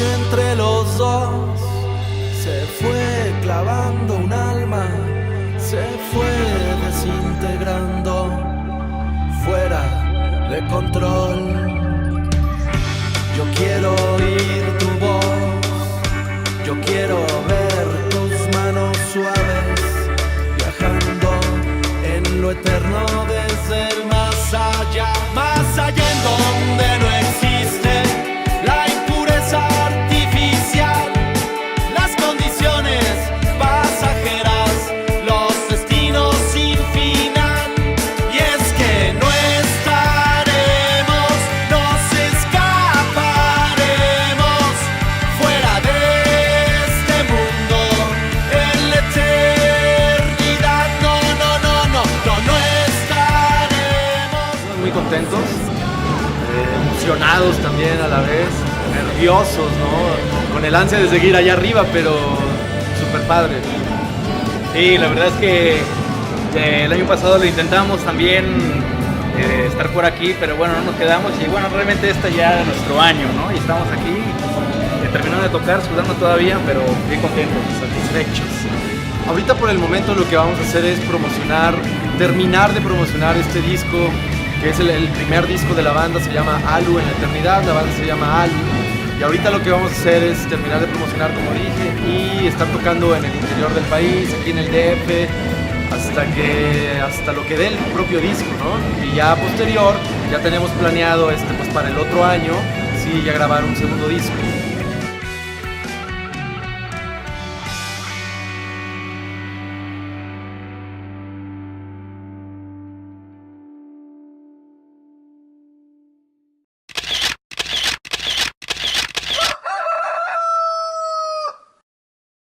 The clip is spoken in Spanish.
espacio entre los dos se fue clavando un alma, se fue desintegrando, fuera de control. Yo quiero oír tu voz, yo quiero ver tus manos suaves, viajando en lo eterno desde el más allá en donde no existe la impureza artificial, las condiciones pasajeras, los destinos sin final. Y es que no estaremos, nos escaparemos fuera de este mundo en la eternidad. No estaremos. Muy contentos, emocionados también a la vez, nerviosos, ¿no? Con el ansia de seguir allá arriba, pero súper padre. Sí, la verdad es que el año pasado lo intentamos también estar por aquí, pero bueno, no nos quedamos y bueno, realmente este ya es nuestro año, ¿no? Y estamos aquí terminando de tocar, sudando todavía, pero bien contentos, satisfechos. Ahorita por el momento lo que vamos a hacer es terminar de promocionar este disco, que es el primer disco de la banda, se llama Alu en la eternidad, la banda se llama Alu. Y ahorita lo que vamos a hacer es terminar de promocionar, como dije, y estar tocando en el interior del país, aquí en el DF, hasta lo que dé el propio disco, ¿no? Y ya posterior, ya tenemos planeado pues para el otro año, sí, ya grabar un segundo disco.